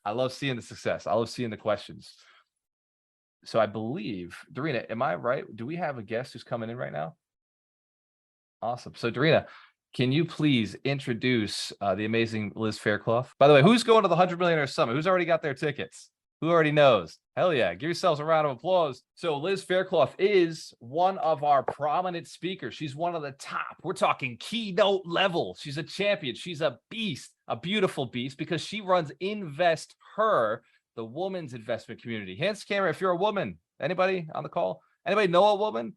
I love seeing the success. I love seeing the questions. So I believe, Darina, am I right? Do we have a guest who's coming in right now? Awesome. So Darina, can you please introduce the amazing Liz Faircloth? By the way, who's going to the 100 Millionaire Summit? Who's already got their tickets? Who already knows? Hell yeah. Give yourselves a round of applause. So Liz Faircloth is one of our prominent speakers. She's one of the top. We're talking keynote level. She's a champion. She's a beast, a beautiful beast, because she runs Invest Her, the woman's investment community. Hands to camera if you're a woman. Anybody on the call? Anybody know a woman?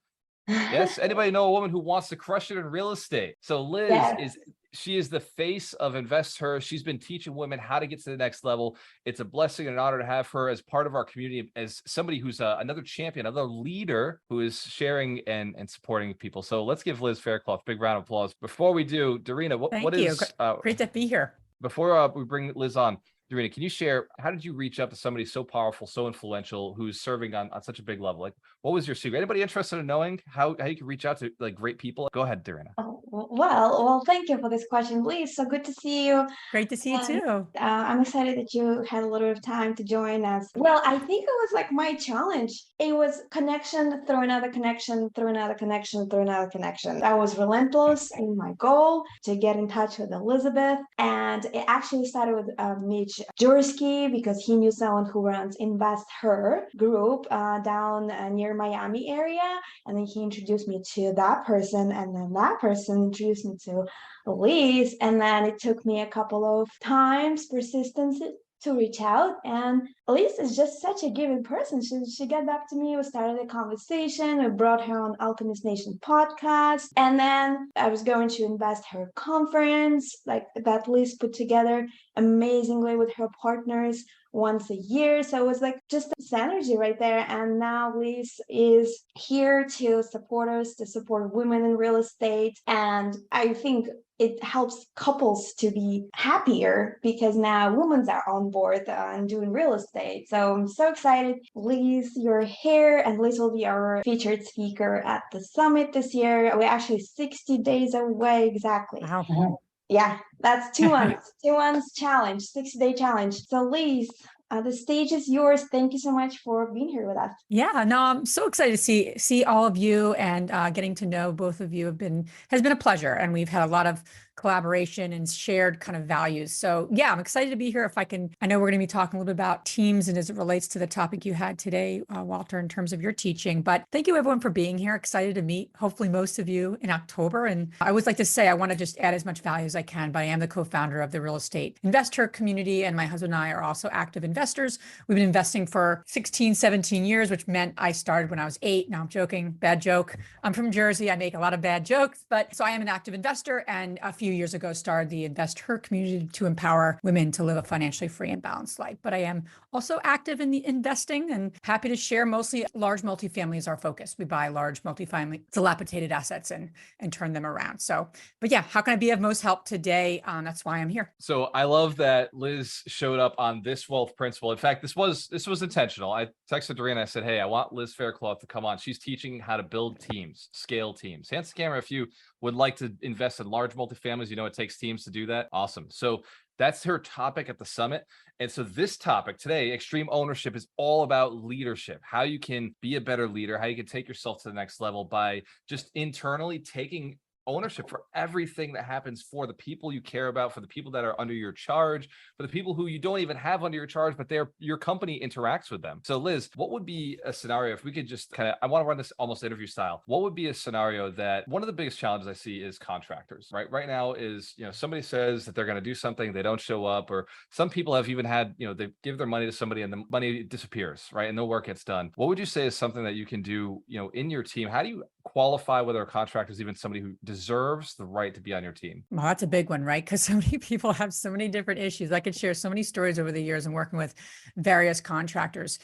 Yes. Anybody know a woman who wants to crush it in real estate? So Liz she is the face of Invest Her. She's been teaching women how to get to the next level. It's a blessing and an honor to have her as part of our community, as somebody who's another champion, another leader who is sharing and supporting people. So let's give Liz Faircloth a big round of applause. Before we do, Darina, what is great to be here. Before we bring Liz on, Darina, can you share, how did you reach out to somebody so powerful, so influential, who's serving on such a big level? Like, what was your secret? Anybody interested in knowing how you can reach out to like great people? Go ahead, Darina. Oh, well, thank you for this question, Liz. So good to see you. Great to see you too. I'm excited that you had a little bit of time to join us. Well, I think it was like my challenge. It was connection through another connection, through another connection, through another connection. I was relentless in my goal to get in touch with Elizabeth. And it actually started with Mitch Jursky, because he knew someone who runs Invest Her group down near Miami area. And then he introduced me to that person, and then that person introduced me to Liz. And then it took me a couple of times, persistence, to reach out. And Liz is just such a giving person. She got back to me. We started a conversation. We brought her on Alchemist Nation podcast. And then I was going to Invest Her conference, like that Liz put together amazingly with her partners once a year. So it was like just synergy right there. And now Liz is here to support us, to support women in real estate. And I think it helps couples to be happier, because now women are on board and doing real estate. So I'm so excited. Liz, you're here, and Liz will be our featured speaker at the summit this year. We're actually 60 days away exactly. Wow. Yeah, that's 2 months. 2 months challenge, 60-day challenge. So Liz, the stage is yours. Thank you so much for being here with us. Yeah, no, I'm so excited to see all of you, and getting to know both of you has been a pleasure. And we've had a lot of collaboration and shared kind of values. So yeah, I'm excited to be here. I know we're going to be talking a little bit about teams and as it relates to the topic you had today, Walter, in terms of your teaching. But thank you everyone for being here. Excited to meet hopefully most of you in October. And I always like to say, I want to just add as much value as I can, but I am the co-founder of the Real Estate Invest Her community. And my husband and I are also active investors. We've been investing for 16, 17 years, which meant I started when I was 8. Now I'm joking, bad joke. I'm from Jersey. I make a lot of bad jokes, but so I am an active investor, and a few years ago started the Invest Her community to empower women to live a financially free and balanced life. But I am also active in the investing and happy to share. Mostly large multifamily is our focus. We buy large multifamily dilapidated assets and turn them around. So, but yeah, how can I be of most help today? That's why I'm here. So I love that Liz showed up on this wealth principle. In fact, this was intentional. I texted Darina. I said, hey, I want Liz Faircloth to come on. She's teaching how to build teams, scale teams. Hands to camera if you would like to invest in large multifamilies. You know, it takes teams to do that. Awesome. So that's her topic at the summit. And so this topic today, extreme ownership, is all about leadership, how you can be a better leader, how you can take yourself to the next level by just internally taking ownership for everything that happens for the people you care about, for the people that are under your charge, for the people who you don't even have under your charge, but your company interacts with them. So Liz, what would be a scenario if we could just I want to run this almost interview style. What would be a scenario that one of the biggest challenges I see is contractors, right? Right now is, somebody says that they're going to do something, they don't show up, or some people have even had, they give their money to somebody and the money disappears, right? And no work gets done. What would you say is something that you can do, in your team? How do you qualify whether a contractor is even somebody who deserves the right to be on your team? Well, that's a big one, right? Because so many people have so many different issues. I could share so many stories over the years and working with various contractors.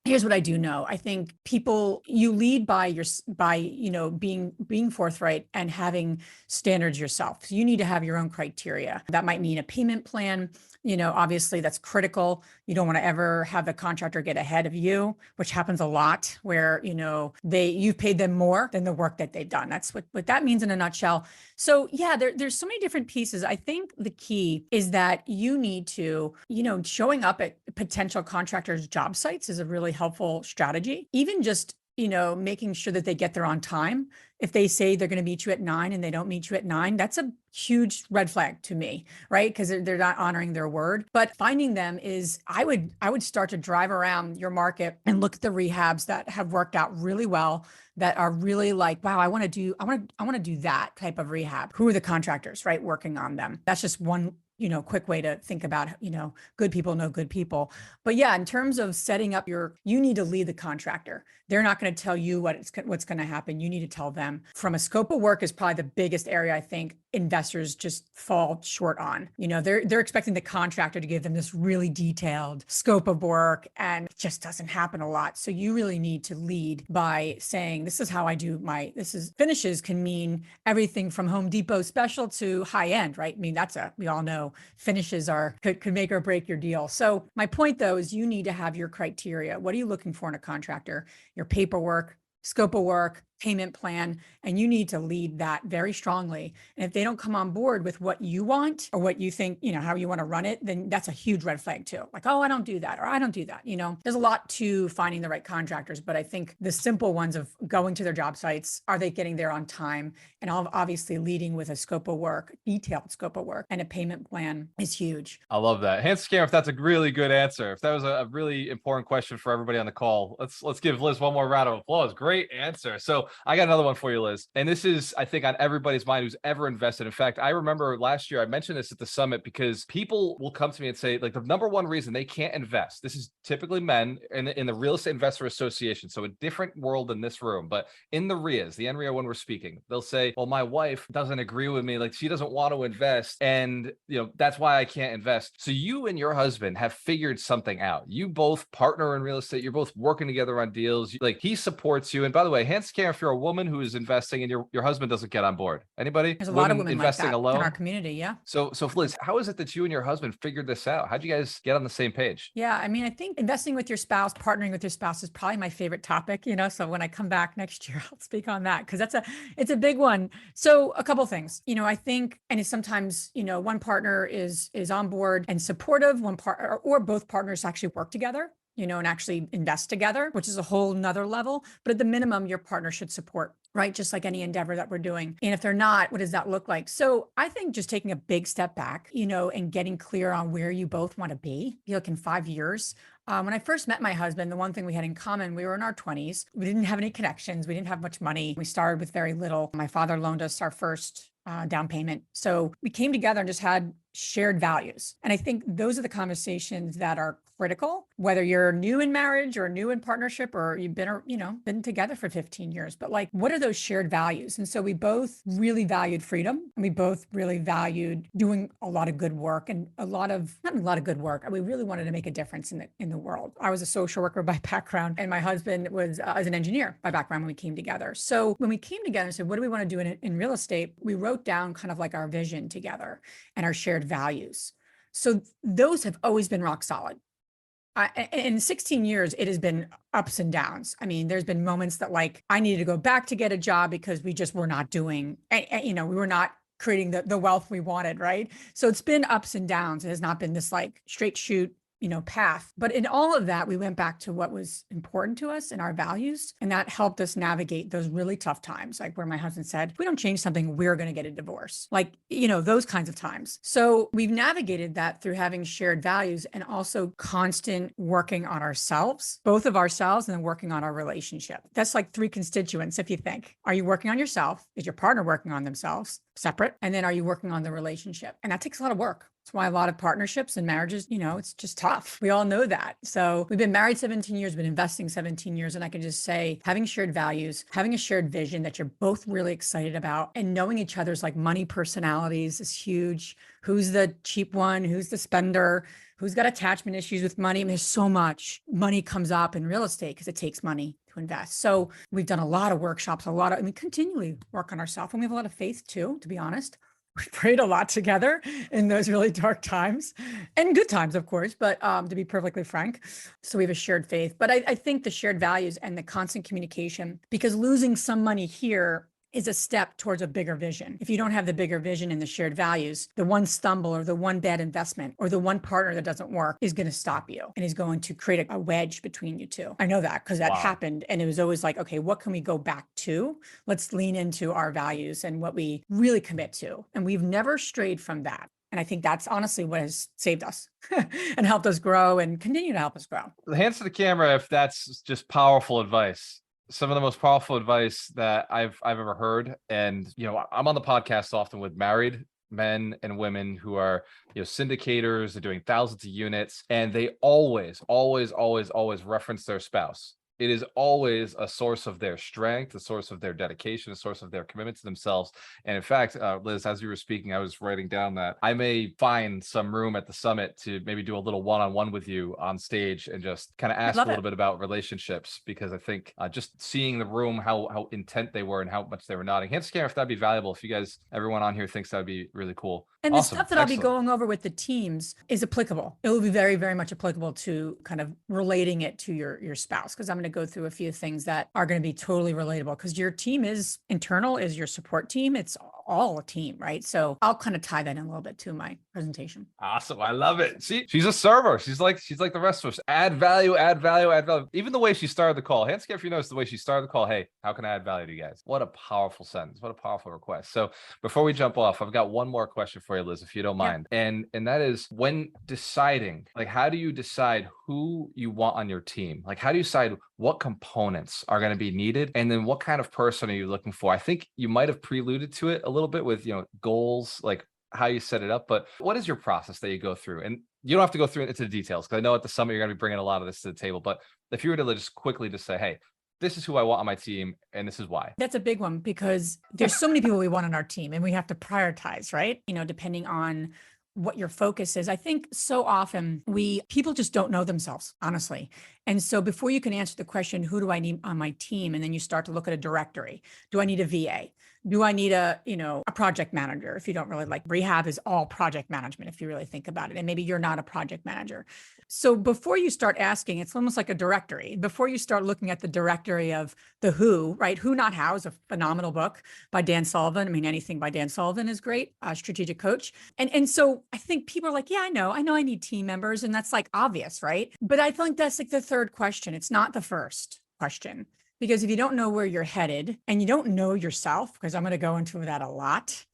Here's what I do know. I think people, you lead by being forthright and having standards yourself. So you need to have your own criteria. That might mean a payment plan. Obviously that's critical. You don't want to ever have the contractor get ahead of you, which happens a lot where, you've paid them more than the work that they've done. That's what that means in a nutshell. So yeah, there's so many different pieces. I think the key is that you need to, showing up at potential contractors' job sites is a really helpful strategy. Even just, making sure that they get there on time. If they say they're going to meet you at 9 and they don't meet you at 9, that's a huge red flag to me, right? Because they're not honoring their word. But finding them is, I would start to drive around your market and look at the rehabs that have worked out really well, that are really like, wow, I want to do that type of rehab. Who are the contractors, right, working on them? That's just one quick way to think about, good people know good people. But yeah, in terms of setting up you need to lead the contractor. They're not going to tell you what's going to happen. You need to tell them. From a scope of work is probably the biggest area I think investors just fall short on. They're expecting the contractor to give them this really detailed scope of work, and it just doesn't happen a lot. So you really need to lead by saying, this is how I do finishes can mean everything from Home Depot special to high end, right? I mean, we all know finishes could make or break your deal. So my point though is you need to have your criteria. What are you looking for in a contractor? Your paperwork, scope of work, payment plan, and you need to lead that very strongly. And if they don't come on board with what you want or what you think, how you want to run it, then that's a huge red flag too. Like, oh, I don't do that, or I don't do that. There's a lot to finding the right contractors, but I think the simple ones of going to their job sites, are they getting there on time? And obviously leading with a scope of work, detailed scope of work, and a payment plan is huge. I love that. Hands scam, if that's a really good answer. If that was a really important question for everybody on the call, let's give Liz one more round of applause. Great answer. So I got another one for you, Liz. And this is, I think, on everybody's mind who's ever invested. In fact, I remember last year, I mentioned this at the summit because people will come to me and say, like, the number one reason they can't invest, this is typically men in the Real Estate Investor Association. So a different world than this room, but in the RIAs, the NREA when we're speaking, they'll say, well, my wife doesn't agree with me. Like, she doesn't want to invest. And, that's why I can't invest. So you and your husband have figured something out. You both partner in real estate. You're both working together on deals. Like, he supports you. And by the way, hands scam, if you're a woman who is investing and your husband doesn't get on board. Anybody? There's a lot of women investing like that alone in our community. Yeah. So Liz, how is it that you and your husband figured this out? How'd you guys get on the same page? Yeah. I mean, I think investing with your spouse, partnering with your spouse is probably my favorite topic, so when I come back next year, I'll speak on that because it's a big one. So a couple things, I think, and it's sometimes, one partner is on board and supportive, one part or both partners actually work together, and actually invest together, which is a whole nother level. But at the minimum, your partner should support, right? Just like any endeavor that we're doing. And if they're not, what does that look like? So I think just taking a big step back, and getting clear on where you both want to be, in 5 years. When I first met my husband, the one thing we had in common, we were in our 20s. We didn't have any connections. We didn't have much money. We started with very little. My father loaned us our first down payment. So we came together and just had shared values. And I think those are the conversations that are critical, whether you're new in marriage or new in partnership, or you've been together for 15 years, but like, what are those shared values? And so we both really valued freedom, and we both really valued doing a lot of good work and not a lot of good work. We really wanted to make a difference in the world. I was a social worker by background, and my husband was as an engineer by background when we came together. So when we came together and said, what do we want to do in real estate? We wrote down kind of like our vision together and our shared values. So those have always been rock solid. In 16 years, it has been ups and downs. I mean, there's been moments that like I needed to go back to get a job because we just were not doing, we were not creating the wealth we wanted, right? So it's been ups and downs. It has not been this like straight shoot path. But in all of that, we went back to what was important to us and our values. And that helped us navigate those really tough times, like where my husband said, if we don't change something, we're going to get a divorce. Like, those kinds of times. So we've navigated that through having shared values and also constant working on ourselves, both of ourselves, and then working on our relationship. That's like 3 constituents. If you think, are you working on yourself? Is your partner working on themselves? Separate? And then are you working on the relationship? And that takes a lot of work. That's why a lot of partnerships and marriages, it's just tough. We all know that. So we've been married 17 years, been investing 17 years. And I can just say having shared values, having a shared vision that you're both really excited about, and knowing each other's like money personalities is huge. Who's the cheap one? Who's the spender? Who's got attachment issues with money? I mean, there's so much money comes up in real estate because it takes money to invest. So we've done a lot of workshops, continually work on ourselves. And we have a lot of faith too, to be honest. We prayed a lot together in those really dark times and good times, of course, but to be perfectly frank. So we have a shared faith, but I think the shared values and the constant communication, because losing some money here is a step towards a bigger vision. If you don't have the bigger vision and the shared values, the one stumble or the one bad investment or the one partner that doesn't work is going to stop you and is going to create a wedge between you two. I know that because that happened. And it was always like, okay, what can we go back to? Let's lean into our values and what we really commit to. And we've never strayed from that. And I think that's honestly what has saved us and helped us grow and continue to help us grow. Hands to the camera if that's just powerful advice. Some of the most powerful advice that I've ever heard. And, I'm on the podcast often with married men and women who are, syndicators, they're doing thousands of units, and they always reference their spouse. It is always a source of their strength, a source of their dedication, a source of their commitment to themselves. And in fact, Liz, as you were speaking, I was writing down that I may find some room at the summit to maybe do a little one-on-one with you on stage and just kind of ask a little bit about relationships, because I think just seeing the room, how intent they were and how much they were nodding. Hands to camera if that'd be valuable. If you guys, everyone on here thinks that'd be really cool. And awesome. The stuff that I'll be going over with the teams is applicable. It will be very, very much applicable to kind of relating it to your spouse, because I'm going to go through a few things that are going to be totally relatable, because your team is internal, is your support team. It's all a team, right? So I'll kind of tie that in a little bit to my presentation. Awesome. I love it. See, she's a server. She's like the rest of us. Add value, add value, add value. Even the way she started the call. Hands if you notice the way she started the call. Hey, how can I add value to you guys? What a powerful sentence. What a powerful request. So before we jump off, I've got one more question for you, Liz, if you don't mind. Yeah. And that is, when deciding, like, how do you decide who you want on your team? Like, how do you decide what components are going to be needed? And then what kind of person are you looking for? I think you might have preluded to it a little bit with, goals, like how you set it up, but what is your process that you go through? And you don't have to go through into the details, because I know at the summit, you're going to be bringing a lot of this to the table, but if you were to just quickly just say, hey, this is who I want on my team, and this is why. That's a big one, because there's so many people we want on our team, and we have to prioritize, right? Depending on what your focus is. I think so often people just don't know themselves, honestly. And so before you can answer the question, who do I need on my team? And then you start to look at a directory. Do I need a VA? Do I need a project manager? If you don't really like, rehab is all project management, if you really think about it. And maybe you're not a project manager. So before you start asking, it's almost like a directory. Before you start looking at the directory of the who, right? Who Not How is a phenomenal book by Dan Sullivan. I mean, anything by Dan Sullivan is great, strategic coach. And so I think people are like, yeah, I know I need team members. And that's like obvious, right? But I think that's like the third question. It's not the first question. Because if you don't know where you're headed and you don't know yourself, because I'm going to go into that a lot,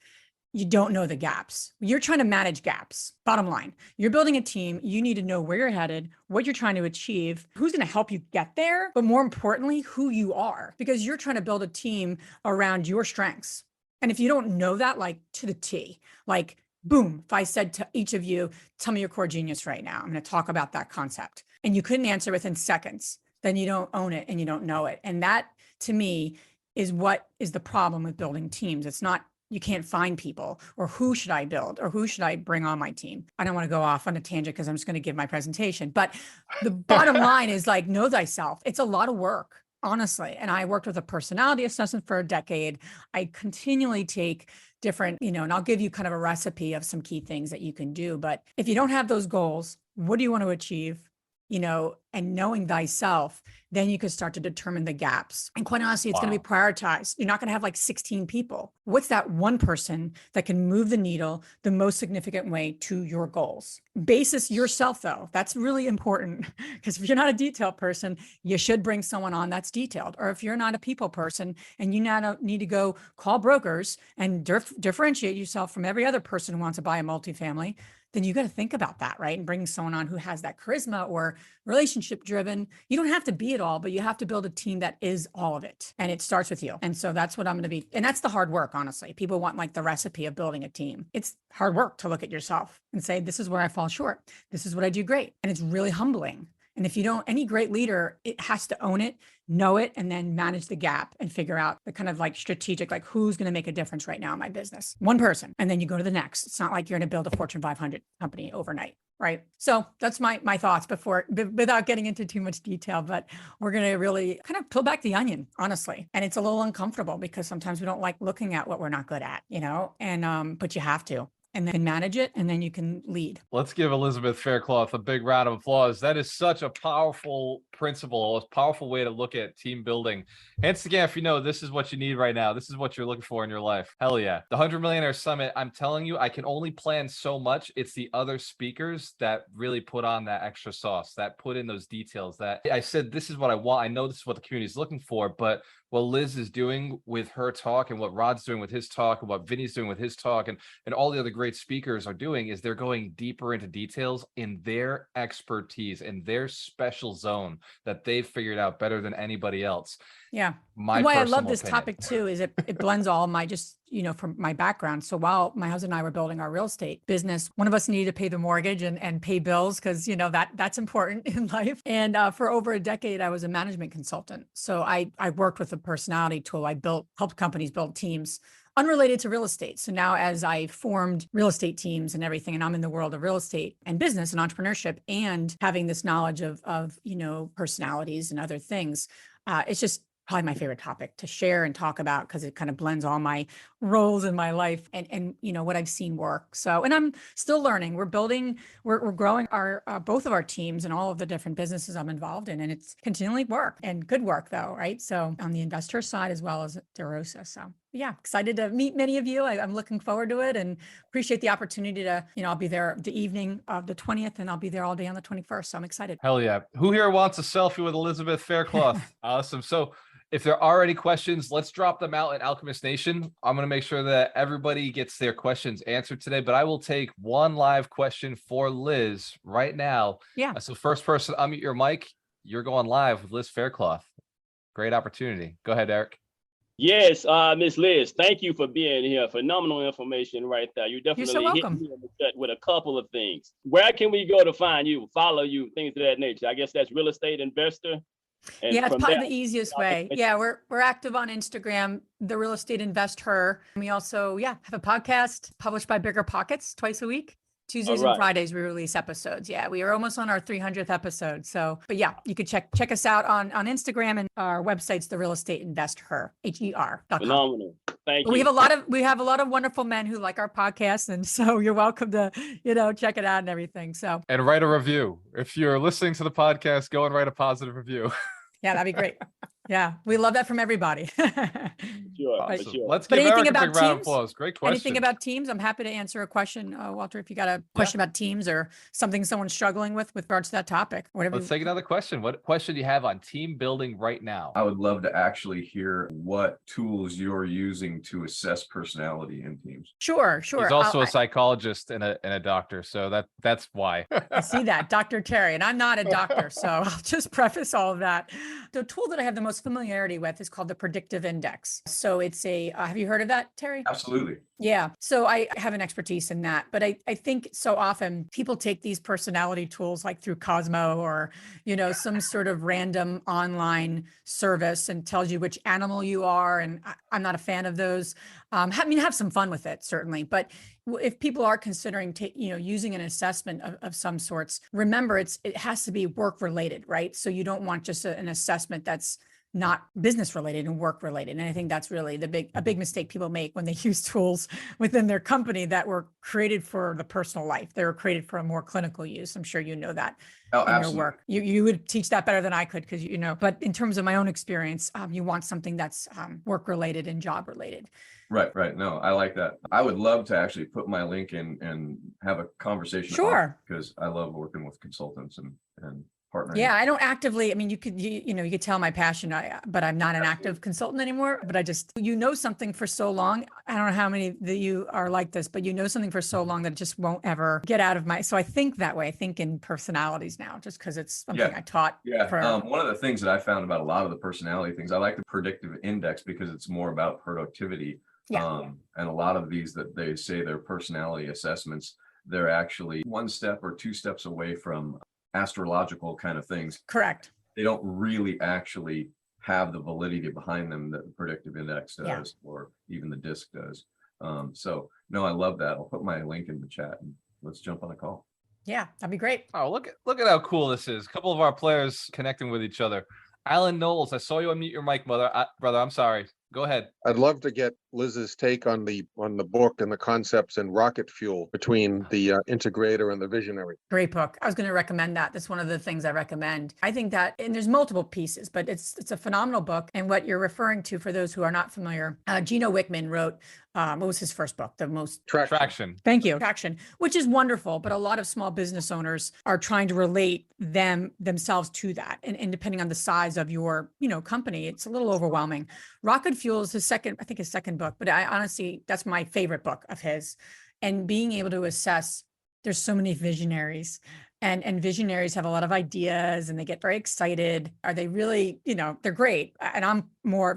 you don't know the gaps. You're trying to manage gaps. Bottom line, you're building a team. You need to know where you're headed, what you're trying to achieve, who's going to help you get there, but more importantly, who you are, because you're trying to build a team around your strengths. And if you don't know that, like to the T, like boom, if I said to each of you, tell me your core genius right now, I'm going to talk about that concept, and you couldn't answer within seconds, then you don't own it and you don't know it. And that, to me, is what is the problem with building teams. It's not, you can't find people, or who should I build, or who should I bring on my team? I don't want to go off on a tangent because I'm just going to give my presentation. But the bottom line is, like, know thyself. It's a lot of work, honestly. And I worked with a personality assessment for a decade. I continually take different, and I'll give you kind of a recipe of some key things that you can do. But if you don't have those goals, what do you want to achieve? And knowing thyself, then you can start to determine the gaps. And quite honestly, it's going to be prioritized. You're not going to have like 16 people. What's that one person that can move the needle the most significant way to your goals? Basis yourself, though. That's really important, because if you're not a detail person, you should bring someone on that's detailed. Or if you're not a people person and you now need to go call brokers and differentiate yourself from every other person who wants to buy a multifamily, then you got to think about that, right? And bringing someone on who has that charisma or relationship relationship driven. You don't have to be it all, but you have to build a team that is all of it. And it starts with you. And so that's what I'm going to be. And that's the hard work, honestly. People want like the recipe of building a team. It's hard work to look at yourself and say, this is where I fall short. This is what I do great. And it's really humbling. And if you don't, any great leader, it has to own it, know it, and then manage the gap and figure out the kind of like strategic, like who's going to make a difference right now in my business. One person, and then you go to the next. It's not like you're going to build a Fortune 500 company overnight, right? So that's my thoughts without getting into too much detail, but we're going to really kind of peel back the onion, honestly. And it's a little uncomfortable because sometimes we don't like looking at what we're not good at, and but you have to. And then manage it, and then you can lead. Let's give Elizabeth Faircloth a big round of applause. That is such a powerful principle, a powerful way to look at team building. Hands again, if you know this is what you need right now, this is what you're looking for in your life. Hell yeah. The 100 Millionaire Summit, I'm telling you, I can only plan so much. It's the other speakers that really put on that extra sauce, that put in those details, that I said, this is what I want. I know this is what the community is looking for, but what Liz is doing with her talk and what Rod's doing with his talk and what Vinny's doing with his talk and all the other great speakers are doing is they're going deeper into details in their expertise, in their special zone that they've figured out better than anybody else. Yeah. Why I love this topic too, is it blends all my from my background. So while my husband and I were building our real estate business, one of us needed to pay the mortgage and pay bills because, that's important in life. And for over a decade, I was a management consultant. So I worked with a personality tool. I helped companies build teams unrelated to real estate. So now as I formed real estate teams and everything, and I'm in the world of real estate and business and entrepreneurship and having this knowledge of personalities and other things, it's just probably my favorite topic to share and talk about because it kind of blends all my roles in my life and what I've seen work. So, and I'm still learning. We're growing our both of our teams and all of the different businesses I'm involved in, and it's continually work and good work though, right? So on the investor side as well as DeRosa. So yeah, excited to meet many of you. I'm looking forward to it and appreciate the opportunity to, I'll be there the evening of the 20th and I'll be there all day on the 21st. So I'm excited. Hell yeah. Who here wants a selfie with Elizabeth Faircloth? Awesome. So if there are any questions, let's drop them out at Alchemist Nation. I'm going to make sure that everybody gets their questions answered today, but I will take one live question for Liz right now. Yeah. So first person, unmute your mic. You're going live with Liz Faircloth. Great opportunity. Go ahead, Eric. Yes, Miss Liz, thank you for being here. Phenomenal information right there. You definitely so hit welcome. me in the gut with a couple of things. Where can we go to find you, follow you, things of that nature? I guess that's Real Estate Investor. And yeah, it's probably there, the easiest way. Yeah, we're active on Instagram, The Real Estate Investor. We also, have a podcast published by Bigger Pockets twice a week. Tuesdays and Fridays, we release episodes. Yeah, we are almost on our 300th episode. So, but yeah, you could check us out on Instagram, and our website's The Real Estate Investor, HER.com. Phenomenal. Thank you. We have a lot of wonderful men who like our podcast, and so you're welcome to check it out and everything. So and write a review. If you're listening to the podcast, go and write a positive review. Yeah, that'd be great. Yeah, we love that from everybody. Sure, awesome. sure. Let's give Eric a big round of applause. Great question. Anything about teams? I'm happy to answer a question, Walter, if you got a question about teams or something someone's struggling with regards to that topic. Whatever. Let's take another question. What question do you have on team building right now? I would love to actually hear what tools you're using to assess personality in teams. Sure. He's also a psychologist and a doctor, so that's why. I see that, Dr. Terry, and I'm not a doctor, so I'll just preface all of that. The tool that I have the most familiarity with is called the Predictive Index. So it's have you heard of that, Terry? Absolutely. Yeah. So I have an expertise in that, but I think so often people take these personality tools like through Cosmo or, some sort of random online service and tells you which animal you are. And I'm not a fan of those. Have some fun with it, certainly. But if people are considering, using an assessment of some sorts, remember it has to be work related, right? So you don't want just an assessment that's not business related and work related. And I think that's really a big mistake people make when they use tools within their company that were created for the personal life. They were created for a more clinical use. I'm sure you know that in your work. You would teach that better than I could because but in terms of my own experience, you want something that's work related and job related. Right. No, I like that. I would love to actually put my link in and have a conversation. Sure. Because I love working with consultants and partnering. Yeah, I don't actively, I mean, you could tell my passion, but I'm not an active consultant anymore, but I just, something for so long. I don't know how many that you are like this, but something for so long that it just won't ever get out of so I think that way. I think in personalities now, just because it's something I taught for. One of the things that I found about a lot of the personality things, I like the predictive index because it's more about productivity. And a lot of these that they say they're personality assessments, they're actually one step or two steps away from astrological kind of things. Correct. They don't really actually have the validity behind them that the predictive index does, or even the disc does. So no, I love that. I'll put my link in the chat and let's jump on a call. Yeah, that'd be great. Oh, look at how cool this is. A couple of our players connecting with each other. Alan Knowles, I saw you unmute your mic, brother. I'm sorry. Go ahead. I'd love to get Liz's take on the book and the concepts in rocket fuel between the integrator and the visionary. Great book. I was going to recommend that. That's one of the things I recommend. I think that, and there's multiple pieces, but it's a phenomenal book. And what you're referring to, for those who are not familiar, Gino Wickman wrote, what was his first book? The most Traction. Thank you. Traction, which is wonderful. But a lot of small business owners are trying to relate themselves to that. And depending on the size of your, company, it's a little overwhelming. Rocket Fuel is his second book, but I honestly, that's my favorite book of his. And being able to assess, there's so many visionaries. And visionaries have a lot of ideas and they get very excited. Are they really, they're great. And I'm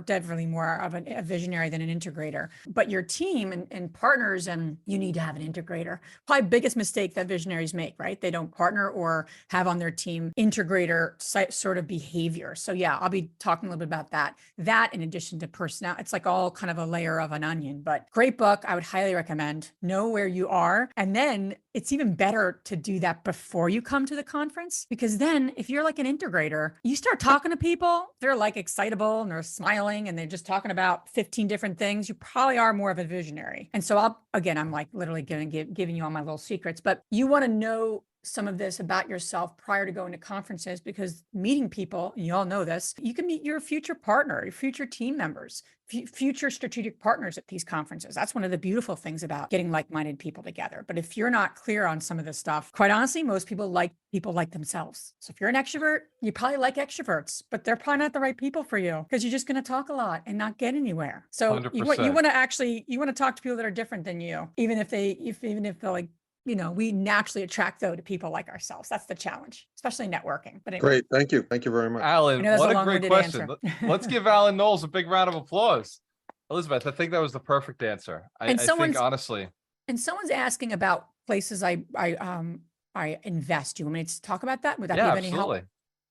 definitely more of a visionary than an integrator. But your team and partners, and you need to have an integrator. Probably biggest mistake that visionaries make, right? They don't partner or have on their team integrator sort of behavior. So yeah, I'll be talking a little bit about that. That in addition to personality, it's like all kind of a layer of an onion, but great book. I would highly recommend. Know where you are. And then it's even better to do that before you come to the conference, because then if you're like an integrator, you start talking to people, they're like excitable and they're smiling and they're just talking about 15 different things. You probably are more of a visionary. And so I'm like literally giving you all my little secrets, but you want to know some of this about yourself prior to going to conferences, because meeting people, and you all know this, you can meet your future partner, your future team members, future strategic partners at these conferences. That's one of the beautiful things about getting like-minded people together. But if you're not clear on some of this stuff, quite honestly, most people like themselves. So if you're an extrovert, you probably like extroverts, but they're probably not the right people for you, because you're just going to talk a lot and not get anywhere. So 100%. you want to talk to people that are different than you, even if they're like, we naturally attract to people like ourselves. That's the challenge, especially networking. But anyway. Great. Thank you. Thank you very much. Alan, what a great question. Answer. Let's give Alan Knowles a big round of applause. Elizabeth, I think that was the perfect answer. I think honestly. And someone's asking about places I invest. Do you want me to talk about that? Would that be of any help?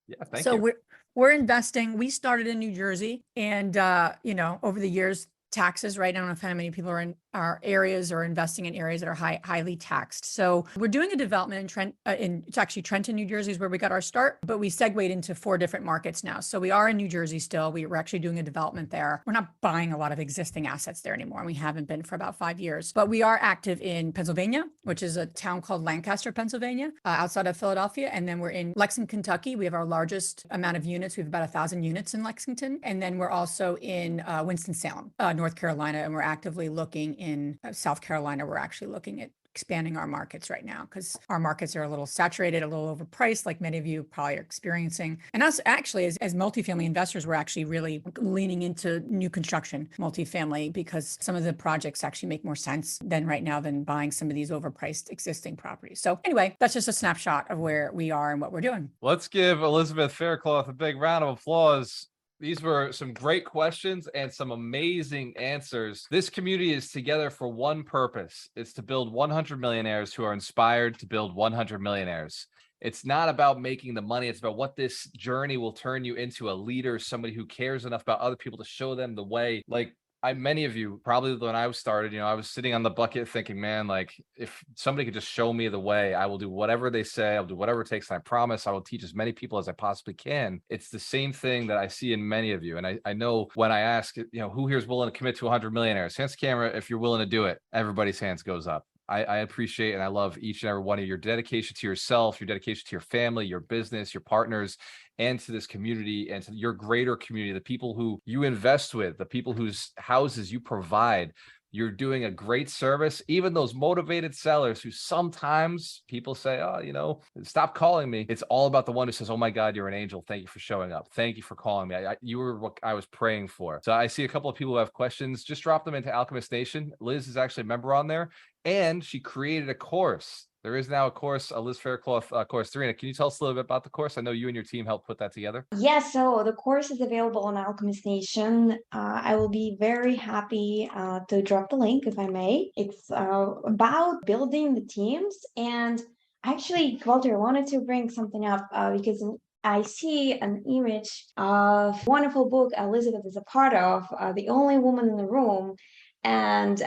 Yeah, thank you. So we're investing. We started in New Jersey, and over the years, taxes, right? I don't know how many people are in our areas or investing in areas that are highly taxed. So we're doing a development in it's actually Trenton, New Jersey is where we got our start, but we segued into 4 different markets now. So we are in New Jersey still. We're actually doing a development there. We're not buying a lot of existing assets there anymore. And we haven't been for about 5 years, but we are active in Pennsylvania, which is a town called Lancaster, Pennsylvania, outside of Philadelphia. And then we're in Lexington, Kentucky. We have our largest amount of units. We have about 1,000 units in Lexington. And then we're also in Winston-Salem, North Carolina, and we're actively looking in South Carolina. We're actually looking at expanding our markets right now because our markets are a little saturated, a little overpriced, like many of you probably are experiencing. And us actually, as multifamily investors, we're actually really leaning into new construction multifamily because some of the projects actually make more sense than right now than buying some of these overpriced existing properties. So anyway, that's just a snapshot of where we are and what we're doing. Let's give Elizabeth Faircloth a big round of applause. These were some great questions and some amazing answers. This community is together for one purpose. It's to build 100 millionaires who are inspired to build 100 millionaires. It's not about making the money. It's about what this journey will turn you into a leader, somebody who cares enough about other people to show them the way. Like many of you, probably when I was started, I was sitting on the bucket thinking, man, like if somebody could just show me the way, I will do whatever they say. I'll do whatever it takes. And I promise I will teach as many people as I possibly can. It's the same thing that I see in many of you. And I know when I ask, who here is willing to commit to 100 millionaires? Hands to camera. If you're willing to do it, everybody's hands goes up. I appreciate and I love each and every one of your dedication to yourself, your dedication to your family, your business, your partners, and to this community and to your greater community, the people who you invest with, the people whose houses you provide. You're doing a great service. Even those motivated sellers who sometimes people say, oh, you know, stop calling me. It's all about the one who says, oh my God, you're an angel. Thank you for showing up. Thank you for calling me. You were what I was praying for. So I see a couple of people who have questions. Just drop them into Alchemist Nation. Liz is actually a member on there, and she created a course. There is now a course, a Liz Faircloth course. Serena, can you tell us a little bit about the course? I know you and your team helped put that together. Yes, so the course is available on Alchemist Nation. I will be very happy to drop the link if I may. It's about building the teams. And actually, Walter, I wanted to bring something up because I see an image of a wonderful book Elizabeth is a part of, The Only Woman in the Room. And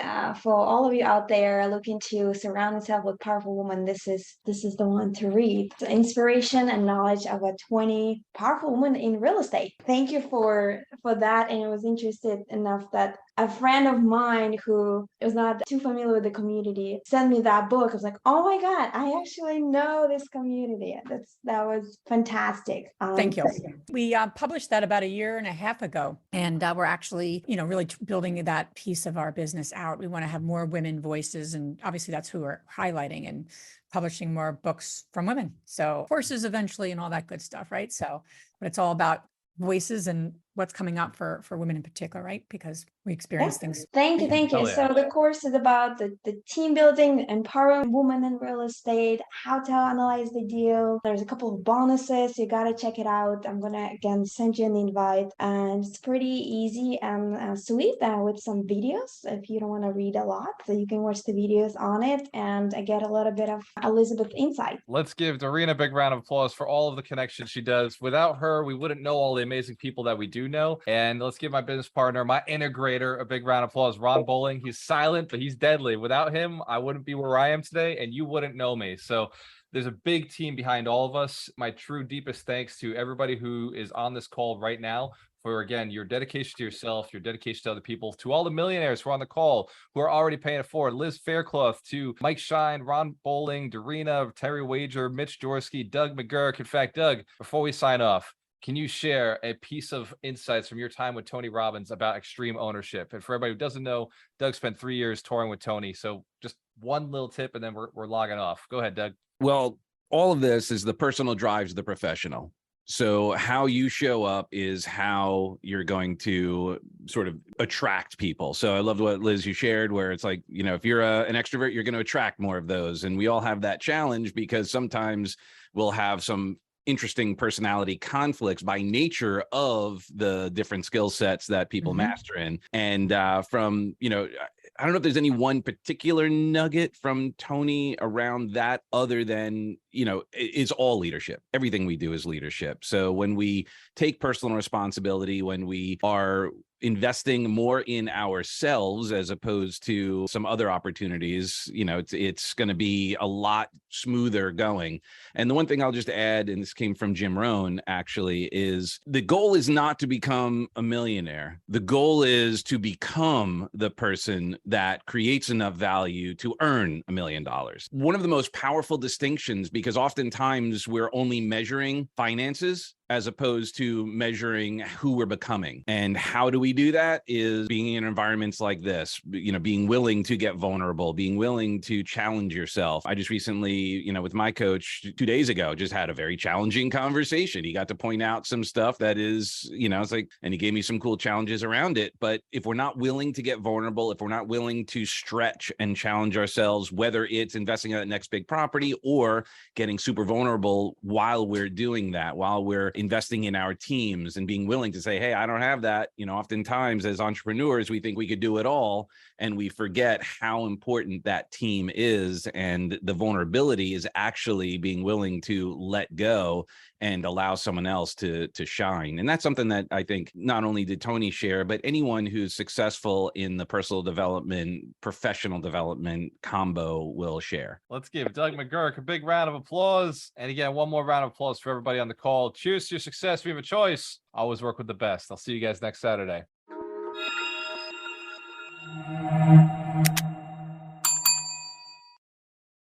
for all of you out there looking to surround yourself with powerful women, this is the one to read. The inspiration and knowledge of a 20 powerful women in real estate. Thank you for that. And I was interested enough that a friend of mine who is not too familiar with the community sent me that book. I was like, oh my God, I actually know this community. That was fantastic. Thank you. We published that about 1.5 years ago, and we're actually, really building that piece of our business out. We want to have more women voices, and obviously that's who we're highlighting, and publishing more books from women. So courses eventually and all that good stuff, right? So, but it's all about voices and what's coming up for women in particular, right? Because we experience things. Thank you. Oh, yeah. So the course is about the team building, empowering women in real estate, how to analyze the deal. There's a couple of bonuses. You got to check it out. I'm going to, again, send you an invite. And it's pretty easy and sweet with some videos. If you don't want to read a lot, so you can watch the videos on it and get a little bit of Elizabeth insight. Let's give Dorina a big round of applause for all of the connections she does. Without her, we wouldn't know all the amazing people that we do know. And let's give my business partner, my integrator, a big round of applause. Ron Bowling. He's silent, but he's deadly. Without him, I wouldn't be where I am today, and you wouldn't know me. So there's a big team behind all of us. My true deepest thanks to everybody who is on this call right now for, again, your dedication to yourself, your dedication to other people, to all the millionaires who are on the call, who are already paying it forward. Liz Faircloth, to Mike Shine, Ron Bowling, Dorina, Terry Wager, Mitch Jorsky, Doug McGurk. In fact, Doug, before we sign off, can you share a piece of insights from your time with Tony Robbins about extreme ownership? And for everybody who doesn't know, Doug spent 3 years touring with Tony. So just one little tip, and then we're logging off. Go ahead, Doug. Well, all of this is the personal drives the professional. So how you show up is how you're going to sort of attract people. So I loved what Liz, you shared, where it's like, if you're an extrovert, you're going to attract more of those. And we all have that challenge because sometimes we'll have some interesting personality conflicts by nature of the different skill sets that people master in. And from, I don't know if there's any one particular nugget from Tony around that other than, it's all leadership. Everything we do is leadership. So when we take personal responsibility, when we are investing more in ourselves as opposed to some other opportunities, it's going to be a lot smoother going. And the one thing I'll just add, and this came from Jim Rohn actually, is the goal is not to become a millionaire. The goal is to become the person that creates enough value to earn $1 million. One of the most powerful distinctions, because oftentimes we're only measuring finances as opposed to measuring who we're becoming. And how do we do that is being in environments like this, being willing to get vulnerable, being willing to challenge yourself. I just recently, with my coach 2 days ago, just had a very challenging conversation. He got to point out some stuff that is, it's like, and he gave me some cool challenges around it. But if we're not willing to get vulnerable, if we're not willing to stretch and challenge ourselves, whether it's investing in that next big property or getting super vulnerable while we're doing that, while we're investing in our teams and being willing to say, hey, I don't have that. Oftentimes as entrepreneurs, we think we could do it all, and we forget how important that team is. And the vulnerability is actually being willing to let go and allow someone else to shine. And that's something that I think not only did Tony share, but anyone who's successful in the personal development, professional development combo will share. Let's give Doug McGurk a big round of applause. And again, one more round of applause for everybody on the call. Cheers to your success. We have a choice. Always work with the best. I'll see you guys next Saturday.